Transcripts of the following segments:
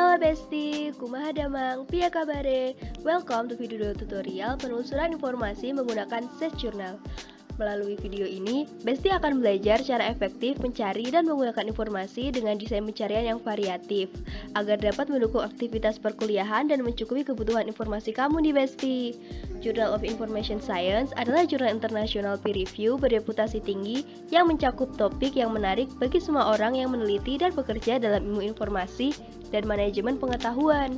Halo Besti, kumaha damang, piye kabare? Welcome to video tutorial penelusuran informasi menggunakan Search Journal. Melalui video ini, Besti akan belajar cara efektif mencari dan menggunakan informasi dengan desain pencarian yang variatif, agar dapat mendukung aktivitas perkuliahan dan mencukupi kebutuhan informasi kamu di Besti. Journal of Information Science adalah jurnal internasional peer review bereputasi tinggi yang mencakup topik yang menarik bagi semua orang yang meneliti dan bekerja dalam ilmu informasi dan manajemen pengetahuan.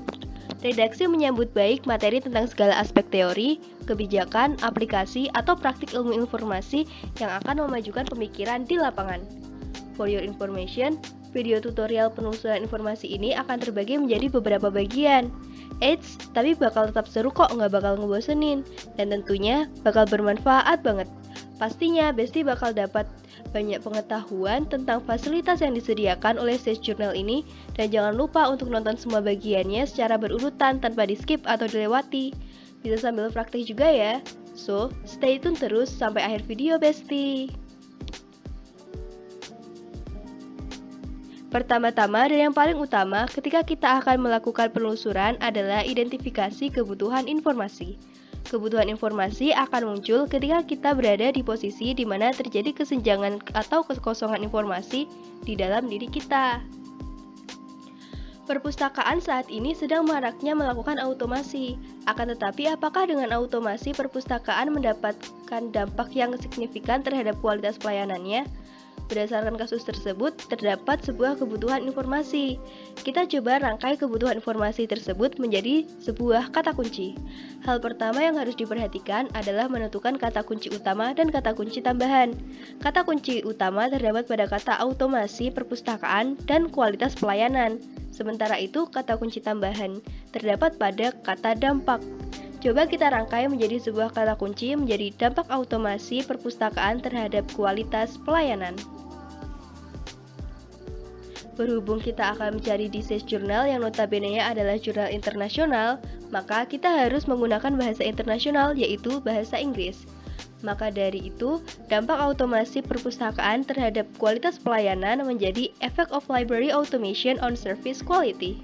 Redaksi menyambut baik materi tentang segala aspek teori, kebijakan, aplikasi, atau praktik ilmu informasi yang akan memajukan pemikiran di lapangan. For your information, video tutorial penelusuran informasi ini akan terbagi menjadi beberapa bagian. Eits, tapi bakal tetap seru kok, nggak bakal ngebosenin. Dan tentunya bakal bermanfaat banget. Pastinya Besti bakal dapat banyak pengetahuan tentang fasilitas yang disediakan oleh Search Journal ini, dan jangan lupa untuk nonton semua bagiannya secara berurutan tanpa di-skip atau dilewati. Bisa sambil praktik juga ya. So, stay tune terus sampai akhir video Besti. Pertama-tama dan yang paling utama ketika kita akan melakukan penelusuran adalah identifikasi kebutuhan informasi. Kebutuhan informasi akan muncul ketika kita berada di posisi di mana terjadi kesenjangan atau kekosongan informasi di dalam diri kita. Perpustakaan saat ini sedang maraknya melakukan automasi. Akan tetapi, apakah dengan automasi perpustakaan mendapatkan dampak yang signifikan terhadap kualitas pelayanannya? Berdasarkan kasus tersebut, terdapat sebuah kebutuhan informasi. Kita coba rangkai kebutuhan informasi tersebut menjadi sebuah kata kunci. Hal pertama yang harus diperhatikan adalah menentukan kata kunci utama dan kata kunci tambahan. Kata kunci utama terdapat pada kata automasi perpustakaan dan kualitas pelayanan. Sementara itu, kata kunci tambahan terdapat pada kata dampak. Coba kita rangkai menjadi sebuah kata kunci menjadi dampak automasi perpustakaan terhadap kualitas pelayanan. Berhubung kita akan mencari di Search Journal yang notabene-nya adalah jurnal internasional, maka kita harus menggunakan bahasa internasional, yaitu bahasa Inggris. Maka dari itu, dampak automasi perpustakaan terhadap kualitas pelayanan menjadi Effect of Library Automation on Service Quality.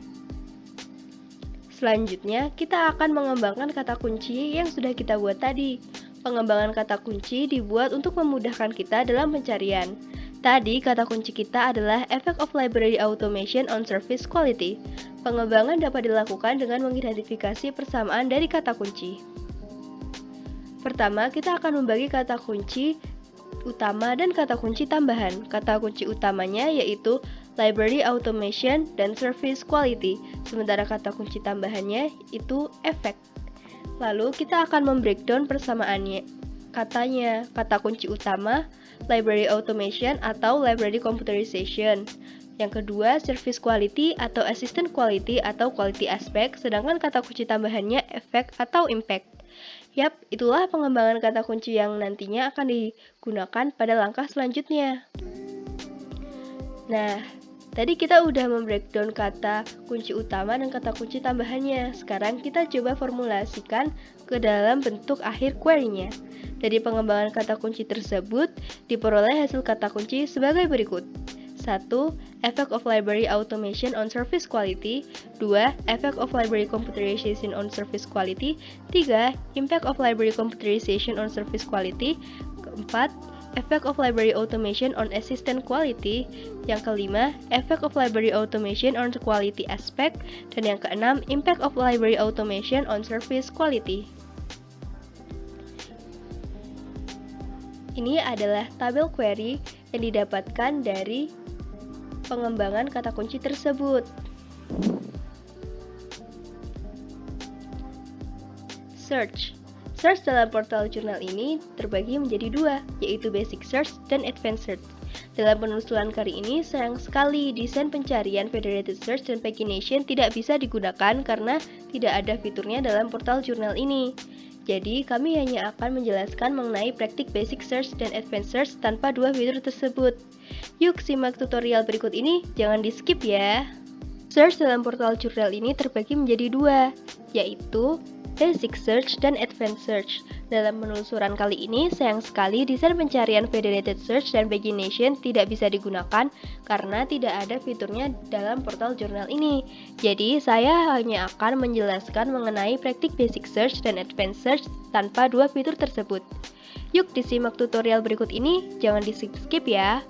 Selanjutnya, kita akan mengembangkan kata kunci yang sudah kita buat tadi. Pengembangan kata kunci dibuat untuk memudahkan kita dalam pencarian. Tadi, kata kunci kita adalah Effect of Library Automation on Service Quality. Pengembangan dapat dilakukan dengan mengidentifikasi persamaan dari kata kunci. Pertama, kita akan membagi kata kunci utama dan kata kunci tambahan. Kata kunci utamanya yaitu Library Automation dan Service Quality, sementara kata kunci tambahannya itu Effect. Lalu kita akan membreakdown persamaannya. Katanya, kata kunci utama, Library Automation atau Library Computerization. Yang kedua, Service Quality atau Assistant Quality atau Quality Aspect, sedangkan kata kunci tambahannya Effect atau Impact. Yap, itulah pengembangan kata kunci yang nantinya akan digunakan pada langkah selanjutnya. Nah, tadi kita udah membreakdown kata kunci utama dan kata kunci tambahannya. Sekarang kita coba formulasikan ke dalam bentuk akhir query-nya. Dari pengembangan kata kunci tersebut, diperoleh hasil kata kunci sebagai berikut. 1. Effect of Library Automation on Service Quality. 2. Effect of Library Computerization on Service Quality. 3. Impact of Library Computerization on Service Quality. 4. Effect of Library Automation on Assistant Quality. Yang kelima, Effect of Library Automation on Quality Aspect. Dan yang keenam, Impact of Library Automation on Service Quality. Ini adalah tabel query yang didapatkan dari pengembangan kata kunci tersebut. Search dalam portal jurnal ini terbagi menjadi dua, yaitu Basic Search dan Advanced Search. Dalam penelusuran kali ini, sayang sekali desain pencarian Federated Search dan Pagination tidak bisa digunakan karena tidak ada fiturnya dalam portal jurnal ini. Jadi, kami hanya akan menjelaskan mengenai praktik Basic Search dan Advanced Search tanpa dua fitur tersebut. Yuk, simak tutorial berikut ini, jangan di-skip ya. Search dalam portal jurnal ini terbagi menjadi dua, yaitu Basic Search dan Advanced Search. Dalam penelusuran kali ini, sayang sekali desain pencarian Federated Search dan Pagination tidak bisa digunakan karena tidak ada fiturnya dalam portal jurnal ini. Jadi, saya hanya akan menjelaskan mengenai praktik Basic Search dan Advanced Search tanpa dua fitur tersebut. Yuk disimak tutorial berikut ini, jangan di-skip ya.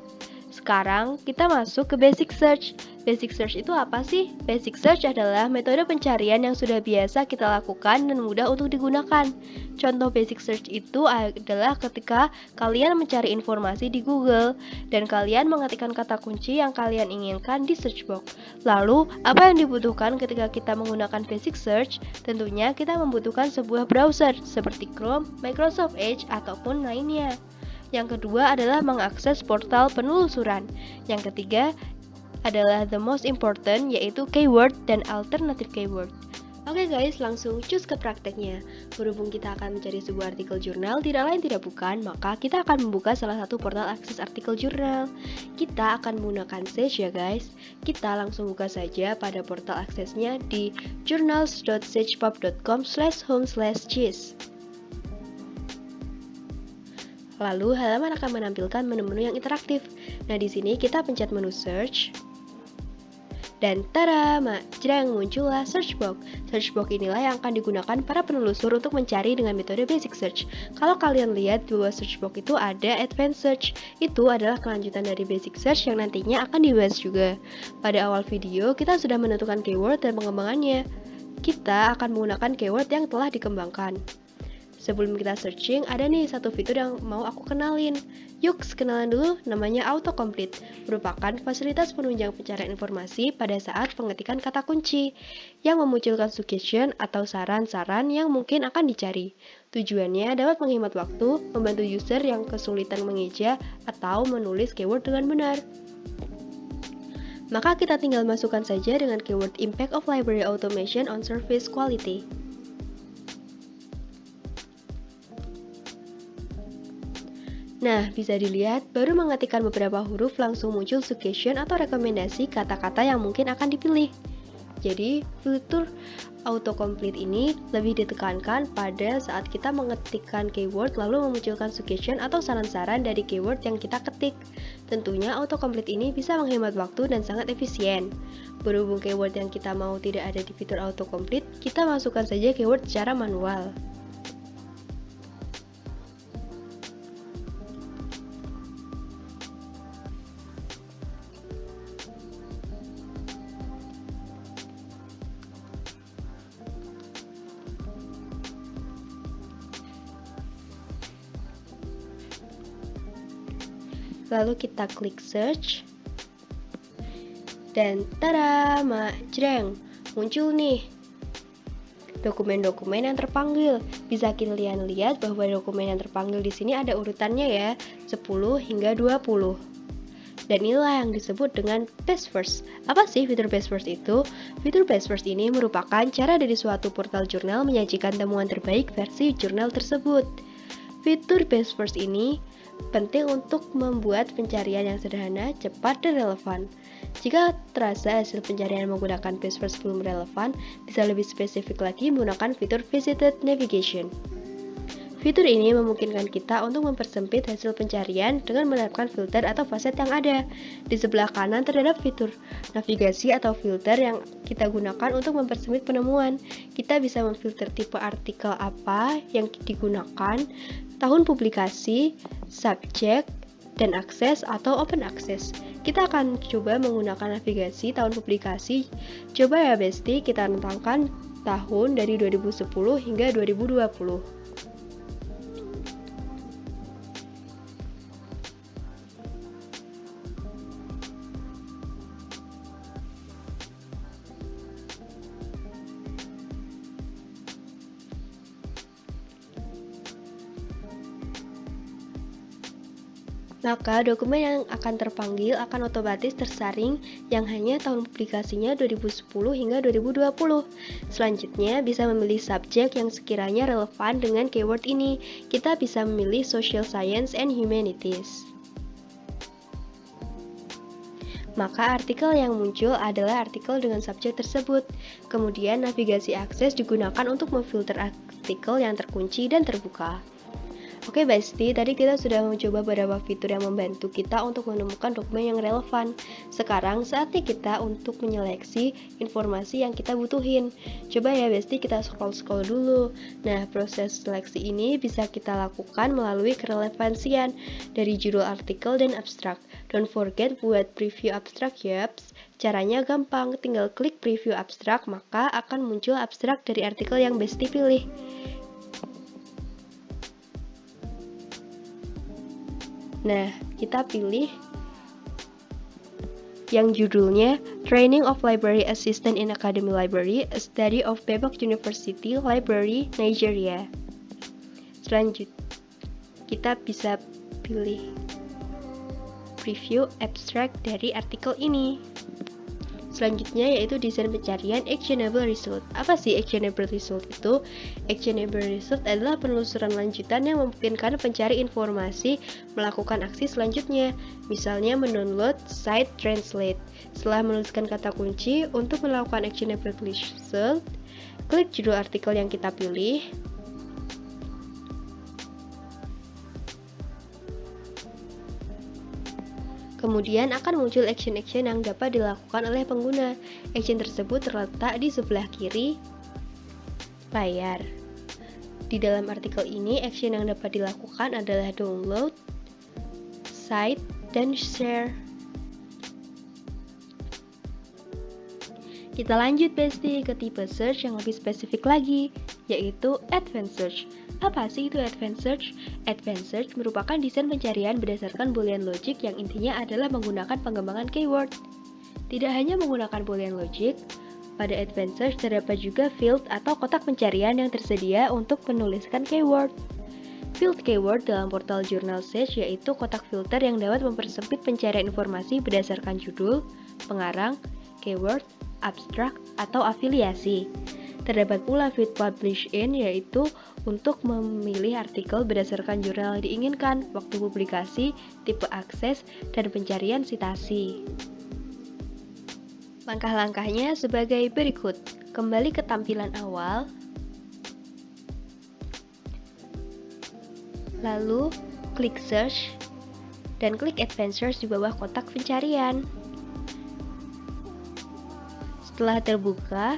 Sekarang kita masuk ke Basic Search. Basic Search itu apa sih? Basic Search adalah metode pencarian yang sudah biasa kita lakukan dan mudah untuk digunakan. Contoh Basic Search itu adalah ketika kalian mencari informasi di Google dan kalian mengetikkan kata kunci yang kalian inginkan di search box. Lalu, apa yang dibutuhkan ketika kita menggunakan Basic Search? Tentunya kita membutuhkan sebuah browser seperti Chrome, Microsoft Edge, ataupun lainnya. Yang kedua adalah mengakses portal penelusuran. Yang ketiga adalah the most important, yaitu keyword dan alternative keyword. Oke guys, langsung cus ke prakteknya. Berhubung kita akan mencari sebuah artikel jurnal, tidak lain tidak bukan, maka kita akan membuka salah satu portal akses artikel jurnal. Kita akan menggunakan Sage ya guys. Kita langsung buka saja pada portal aksesnya di journals.sagepub.com/home/cheese. Lalu halaman akan menampilkan menu-menu yang interaktif. Nah, di sini kita pencet menu search. Dan tada, jreng, muncullah search box. Search box inilah yang akan digunakan para penelusur untuk mencari dengan metode basic search. Kalau kalian lihat di bawah search box itu ada advanced search. Itu adalah kelanjutan dari basic search yang nantinya akan dibahas juga. Pada awal video, kita sudah menentukan keyword dan pengembangannya. Kita akan menggunakan keyword yang telah dikembangkan. Sebelum kita searching, ada nih satu fitur yang mau aku kenalin. Yuk, kenalan dulu, namanya autocomplete. Merupakan fasilitas penunjang pencarian informasi pada saat pengetikan kata kunci, yang memunculkan suggestion atau saran-saran yang mungkin akan dicari. Tujuannya dapat menghemat waktu, membantu user yang kesulitan mengeja atau menulis keyword dengan benar. Maka kita tinggal masukkan saja dengan keyword Impact of Library Automation on Service Quality. Nah, bisa dilihat, baru mengetikkan beberapa huruf langsung muncul suggestion atau rekomendasi kata-kata yang mungkin akan dipilih. Jadi, fitur autocomplete ini lebih ditekankan pada saat kita mengetikkan keyword lalu memunculkan suggestion atau saran-saran dari keyword yang kita ketik. Tentunya autocomplete ini bisa menghemat waktu dan sangat efisien. Berhubung keyword yang kita mau tidak ada di fitur autocomplete, kita masukkan saja keyword secara manual. Lalu kita klik search. Dan tada, jreng, muncul nih dokumen-dokumen yang terpanggil. Bisa kalian lihat bahwa dokumen yang terpanggil di sini ada urutannya ya, 10 hingga 20. Dan inilah yang disebut dengan best first. Apa sih fitur best first itu? Fitur best first ini merupakan cara dari suatu portal jurnal menyajikan temuan terbaik versi jurnal tersebut. Fitur best first ini penting untuk membuat pencarian yang sederhana, cepat, dan relevan. Jika terasa hasil pencarian menggunakan best first belum relevan, bisa lebih spesifik lagi menggunakan fitur Visited Navigation. Fitur ini memungkinkan kita untuk mempersempit hasil pencarian dengan menerapkan filter atau facet yang ada. Di sebelah kanan terdapat fitur navigasi atau filter yang kita gunakan untuk mempersempit penemuan. Kita bisa memfilter tipe artikel apa yang digunakan, tahun publikasi, subjek, dan akses atau open access. Kita akan coba menggunakan navigasi tahun publikasi. Coba ya Besti, kita rentangkan tahun dari 2010 hingga 2020. Maka dokumen yang akan terpanggil akan otomatis tersaring yang hanya tahun publikasinya 2010 hingga 2020. Selanjutnya bisa memilih subjek yang sekiranya relevan dengan keyword ini. Kita bisa memilih Social Science and Humanities. Maka artikel yang muncul adalah artikel dengan subjek tersebut. Kemudian navigasi akses digunakan untuk memfilter artikel yang terkunci dan terbuka. Oke Besti, tadi kita sudah mencoba beberapa fitur yang membantu kita untuk menemukan dokumen yang relevan. Sekarang saatnya kita untuk menyeleksi informasi yang kita butuhin. Coba ya Besti, kita scroll-scroll dulu. Nah, proses seleksi ini bisa kita lakukan melalui kerelevansian dari judul artikel dan abstrak. Don't forget buat preview abstrak yaps. Caranya gampang, tinggal klik preview abstrak, maka akan muncul abstrak dari artikel yang Besti pilih. Nah, kita pilih yang judulnya Training of Library Assistant in Academy Library, a Study of Bebok University Library, Nigeria. Selanjutnya, kita bisa pilih preview abstract dari artikel ini. Selanjutnya yaitu desain pencarian actionable result. Apa sih actionable result itu? Actionable result adalah penelusuran lanjutan yang memungkinkan pencari informasi melakukan aksi selanjutnya. Misalnya mendownload site translate. Setelah menuliskan kata kunci untuk melakukan actionable result, klik judul artikel yang kita pilih. Kemudian akan muncul action-action yang dapat dilakukan oleh pengguna. Action tersebut terletak di sebelah kiri layar. Di dalam artikel ini, action yang dapat dilakukan adalah download, cite, dan share. Kita lanjut Besti ke tipe search yang lebih spesifik lagi, yaitu Advanced Search. Apa sih itu Advanced Search? Advanced Search merupakan desain pencarian berdasarkan Boolean Logic yang intinya adalah menggunakan pengembangan keyword. Tidak hanya menggunakan Boolean Logic, pada Advanced Search terdapat juga field atau kotak pencarian yang tersedia untuk menuliskan keyword. Field keyword dalam portal Journal Search yaitu kotak filter yang dapat mempersempit pencarian informasi berdasarkan judul, pengarang, keyword, abstrak, atau afiliasi. Terdapat pula field publish in yaitu untuk memilih artikel berdasarkan jurnal yang diinginkan, waktu publikasi, tipe akses, dan pencarian sitasi. Langkah-langkahnya sebagai berikut. Kembali ke tampilan awal. Lalu klik search dan klik advanced search di bawah kotak pencarian. Setelah terbuka,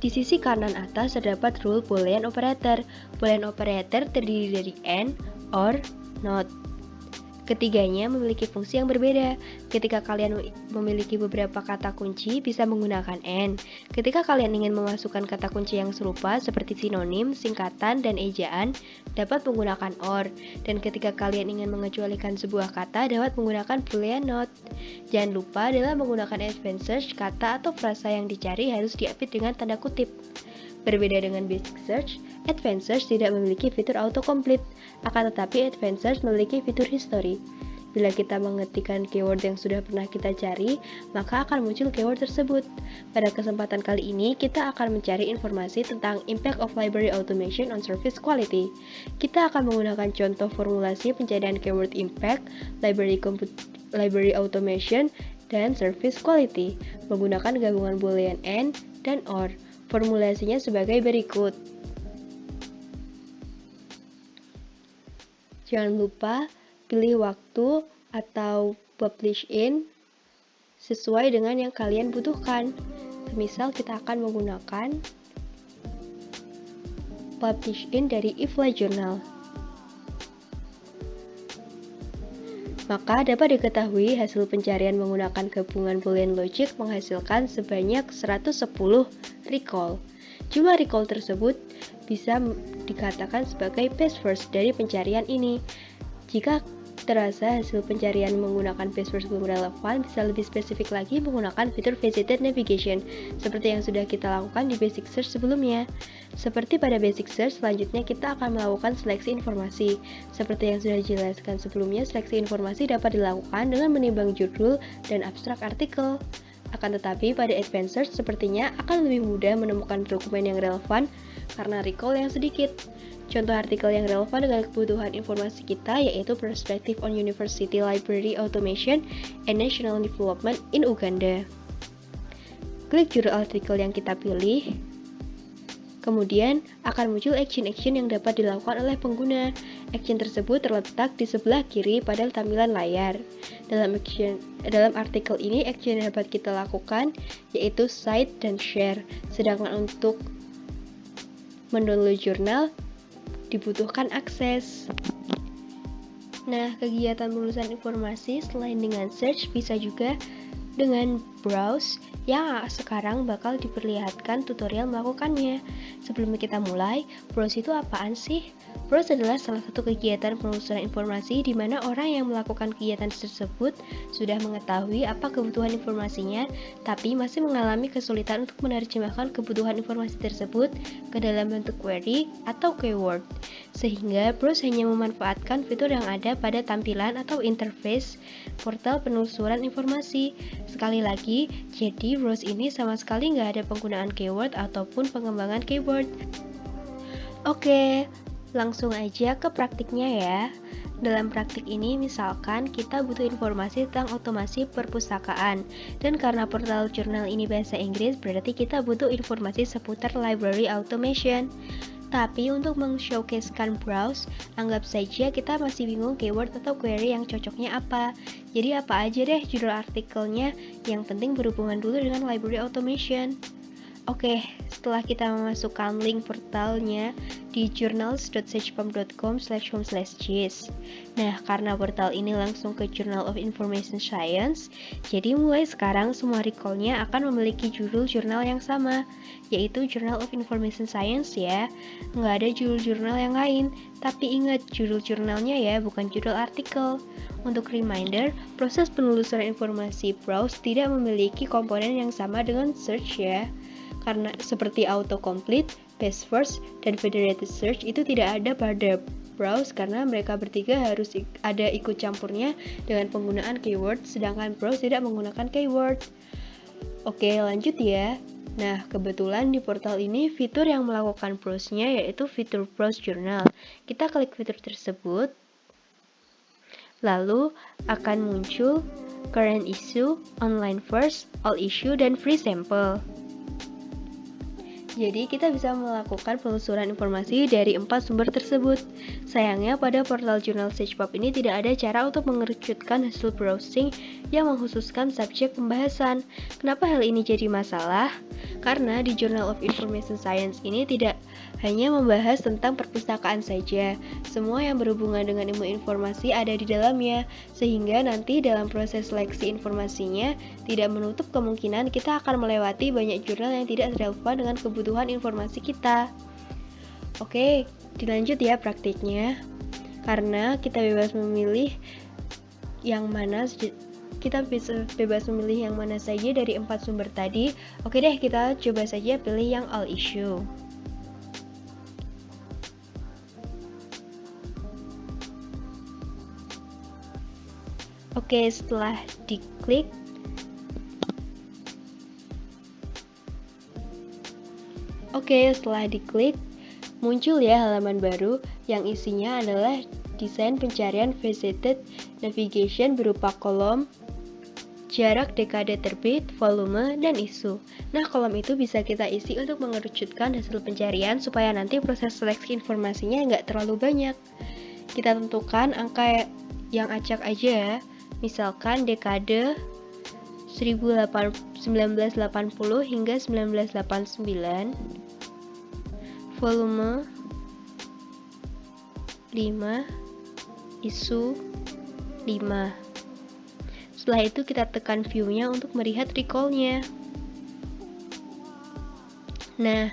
di sisi kanan atas terdapat rule Boolean operator. Boolean operator terdiri dari and, or, not. Ketiganya memiliki fungsi yang berbeda. Ketika kalian memiliki beberapa kata kunci, bisa menggunakan and. Ketika kalian ingin memasukkan kata kunci yang serupa seperti sinonim, singkatan, dan ejaan, dapat menggunakan or. Dan ketika kalian ingin mengecualikan sebuah kata, dapat menggunakan Boolean not. Jangan lupa dalam menggunakan advanced search, kata atau frasa yang dicari harus diapit dengan tanda kutip. Berbeda dengan basic search, advanced search tidak memiliki fitur autocomplete, akan tetapi advanced search memiliki fitur history. Bila kita mengetikkan keyword yang sudah pernah kita cari, maka akan muncul keyword tersebut. Pada kesempatan kali ini, kita akan mencari informasi tentang impact of library automation on service quality. Kita akan menggunakan contoh formulasi pencarian keyword impact, library automation, dan service quality, menggunakan gabungan Boolean and dan or. Formulasinya sebagai berikut. Jangan lupa pilih waktu atau publish in sesuai dengan yang kalian butuhkan. Misal kita akan menggunakan publish in dari Ifla Journal. Maka dapat diketahui hasil pencarian menggunakan gabungan Boolean Logic menghasilkan sebanyak 110 recall. Jumlah recall tersebut bisa dikatakan sebagai best first dari pencarian ini. Jika terasa hasil pencarian menggunakan best first belum relevan, bisa lebih spesifik lagi menggunakan fitur visited navigation, seperti yang sudah kita lakukan di basic search sebelumnya. Seperti pada basic search, selanjutnya kita akan melakukan seleksi informasi. Seperti yang sudah dijelaskan sebelumnya, seleksi informasi dapat dilakukan dengan menimbang judul dan abstrak artikel. Akan tetapi, pada advanced search sepertinya akan lebih mudah menemukan dokumen yang relevan karena recall yang sedikit. Contoh artikel yang relevan dengan kebutuhan informasi kita yaitu Perspective on University Library Automation and National Development in Uganda. Klik judul artikel yang kita pilih. Kemudian akan muncul action-action yang dapat dilakukan oleh pengguna. Action tersebut terletak di sebelah kiri pada tampilan layar. Dalam artikel ini, action yang dapat kita lakukan yaitu cite dan share. Sedangkan untuk mendownload jurnal dibutuhkan akses. Nah, kegiatan penulisan informasi selain dengan search bisa juga dengan browse yang sekarang bakal diperlihatkan tutorial melakukannya. Sebelum kita mulai, browse itu apaan sih? Browse adalah salah satu kegiatan penelusuran informasi di mana orang yang melakukan kegiatan tersebut sudah mengetahui apa kebutuhan informasinya, tapi masih mengalami kesulitan untuk menerjemahkan kebutuhan informasi tersebut ke dalam bentuk query atau keyword. Sehingga browse hanya memanfaatkan fitur yang ada pada tampilan atau interface portal penelusuran informasi. Sekali lagi, jadi browse ini sama sekali nggak ada penggunaan keyword ataupun pengembangan keyword. Oke, langsung aja ke praktiknya ya. Dalam praktik ini, misalkan kita butuh informasi tentang otomasi perpustakaan. Dan karena portal jurnal ini bahasa Inggris, berarti kita butuh informasi seputar library automation. Tapi untuk men-showcasekan browse, anggap saja kita masih bingung keyword atau query yang cocoknya apa. Jadi apa aja deh judul artikelnya, yang penting berhubungan dulu dengan library automation. Oke, setelah kita memasukkan link portalnya di journals.sagepump.com/home/js. Nah, karena portal ini langsung ke Journal of Information Science, jadi mulai sekarang semua recall-nya akan memiliki judul jurnal yang sama, yaitu Journal of Information Science ya. Nggak ada judul jurnal yang lain, tapi ingat judul jurnalnya ya, bukan judul artikel. Untuk reminder, proses penelusuran informasi browse tidak memiliki komponen yang sama dengan search ya. Karena seperti autocomplete, best first, dan federated search itu tidak ada pada browse karena mereka bertiga harus ada ikut campurnya dengan penggunaan keyword, sedangkan browse tidak menggunakan keyword. Oke, lanjut ya. Nah, kebetulan di portal ini fitur yang melakukan browse-nya yaitu fitur browse journal. Kita klik fitur tersebut, lalu akan muncul current issue, online first, all issue, dan free sample. Jadi kita bisa melakukan penelusuran informasi dari 4 sumber tersebut. Sayangnya pada portal jurnal SagePub ini tidak ada cara untuk mengerucutkan hasil browsing yang mengkhususkan subjek pembahasan. Kenapa hal ini jadi masalah? Karena di Journal of Information Science ini tidak hanya membahas tentang perpustakaan saja. Semua yang berhubungan dengan ilmu informasi ada di dalamnya, sehingga nanti dalam proses seleksi informasinya tidak menutup kemungkinan kita akan melewati banyak jurnal yang tidak relevan dengan kebutuhan informasi kita. Oke, dilanjut ya praktiknya. Karena kita bebas memilih yang mana saja dari 4 sumber tadi. Oke deh, kita coba saja pilih yang all issue. Oke, setelah diklik, muncul ya halaman baru yang isinya adalah desain pencarian visited navigation berupa kolom, jarak dekade terbit, volume, dan isu. Nah, kolom itu bisa kita isi untuk mengerucutkan hasil pencarian supaya nanti proses seleksi informasinya nggak terlalu banyak. Kita tentukan angka yang acak aja ya. Misalkan dekade 1980 hingga 1989, volume 5, isu 5. Setelah itu kita tekan view-nya untuk melihat recall-nya. Nah,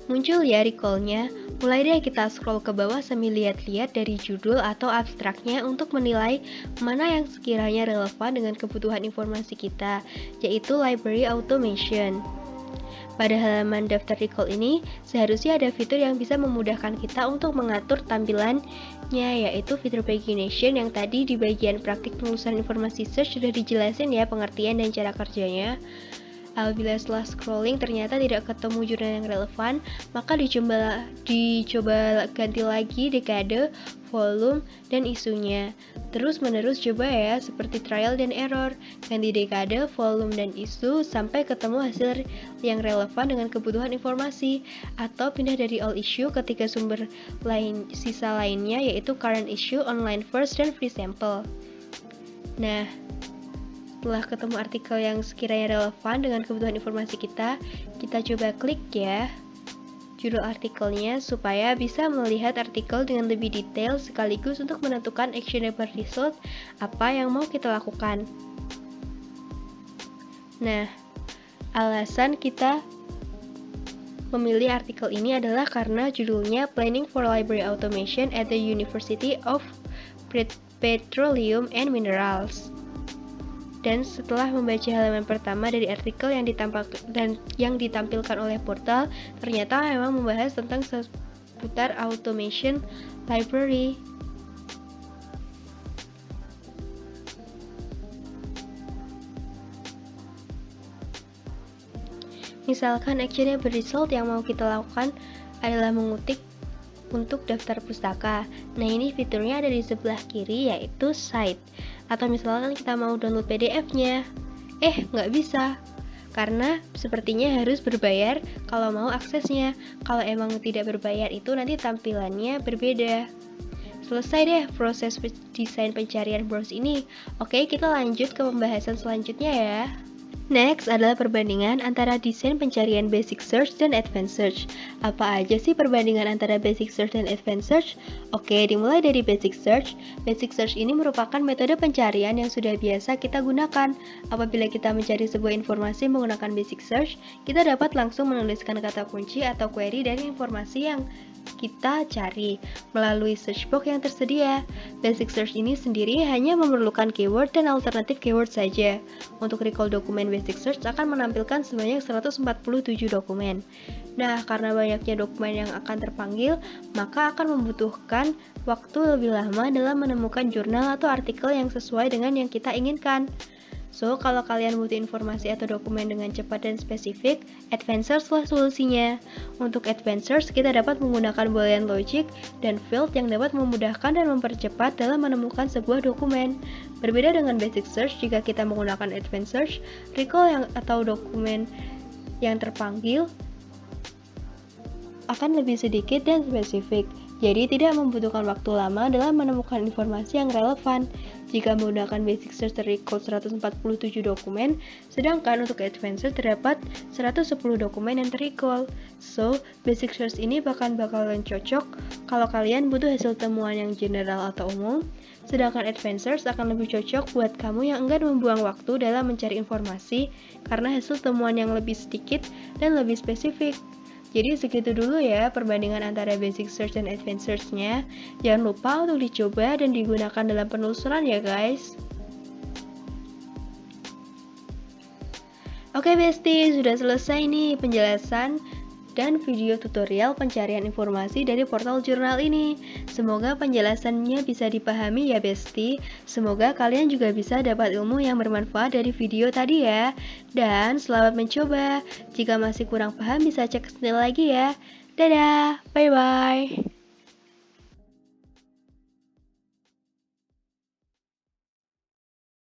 muncul ya recall-nya. Mulai deh kita scroll ke bawah sambil lihat-lihat dari judul atau abstraknya untuk menilai mana yang sekiranya relevan dengan kebutuhan informasi kita, yaitu library automation. Pada halaman daftar recall ini, seharusnya ada fitur yang bisa memudahkan kita untuk mengatur tampilannya, yaitu fitur pagination yang tadi di bagian praktik penelusuran informasi search sudah dijelasin ya pengertian dan cara kerjanya. Apabila setelah scrolling ternyata tidak ketemu jurnal yang relevan, maka dicoba ganti lagi dekade, volume, dan isunya. Terus-menerus coba ya, seperti trial dan error, ganti dekade, volume, dan isu sampai ketemu hasil yang relevan dengan kebutuhan informasi, atau pindah dari all issue ketika sumber sisa lainnya yaitu current issue, online first, dan free sample. Nah, setelah ketemu artikel yang sekiranya relevan dengan kebutuhan informasi kita coba klik ya judul artikelnya supaya bisa melihat artikel dengan lebih detail sekaligus untuk menentukan actionable result apa yang mau kita lakukan. Nah, alasan kita memilih artikel ini adalah karena judulnya Planning for Library Automation at the University of Petroleum and Minerals. Dan setelah membaca halaman pertama dari artikel yang ditampilkan oleh portal, ternyata memang membahas tentang seputar automation library. Misalkan actionable result yang mau kita lakukan adalah mengetik untuk daftar pustaka. Nah, ini fiturnya ada di sebelah kiri yaitu Cite. Atau misalkan kita mau download PDF-nya. Nggak bisa. Karena sepertinya harus berbayar kalau mau aksesnya. Kalau emang tidak berbayar itu nanti tampilannya berbeda. Selesai deh proses desain pencarian browse ini. Oke, kita lanjut ke pembahasan selanjutnya ya. Next adalah perbandingan antara desain pencarian basic search dan advanced search. Apa aja sih perbandingan antara basic search dan advanced search? Oke, dimulai dari basic search. Basic search ini merupakan metode pencarian yang sudah biasa kita gunakan. Apabila kita mencari sebuah informasi menggunakan basic search, kita dapat langsung menuliskan kata kunci atau query dari informasi yang kita cari melalui search box yang tersedia. Basic search ini sendiri hanya memerlukan keyword dan alternatif keyword saja. Untuk recall dokumen basic search akan menampilkan sebanyak 147 dokumen. Nah, karena banyaknya dokumen yang akan terpanggil, maka akan membutuhkan waktu lebih lama dalam menemukan jurnal atau artikel yang sesuai dengan yang kita inginkan. So, kalau kalian butuh informasi atau dokumen dengan cepat dan spesifik, advanced search lah solusinya. Untuk advanced search, kita dapat menggunakan Boolean logic dan field yang dapat memudahkan dan mempercepat dalam menemukan sebuah dokumen. Berbeda dengan basic search, jika kita menggunakan advanced search, recall atau dokumen yang terpanggil akan lebih sedikit dan spesifik. Jadi tidak membutuhkan waktu lama dalam menemukan informasi yang relevan. Jika menggunakan basic search terrecall 147 dokumen, sedangkan untuk advanced search terdapat 110 dokumen yang terrecall. So, basic search ini bakalan cocok kalau kalian butuh hasil temuan yang general atau umum, sedangkan advanced search akan lebih cocok buat kamu yang enggan membuang waktu dalam mencari informasi karena hasil temuan yang lebih sedikit dan lebih spesifik. Jadi segitu dulu ya perbandingan antara basic search dan advanced search-nya. Jangan lupa untuk dicoba dan digunakan dalam penelusuran ya guys. Oke bestie, sudah selesai nih penjelasan dan video tutorial pencarian informasi dari portal jurnal ini. Semoga penjelasannya bisa dipahami ya bestie. Semoga kalian juga bisa dapat ilmu yang bermanfaat dari video tadi ya. Dan selamat mencoba. Jika masih kurang paham bisa cek sendiri lagi ya. Dadah, bye-bye.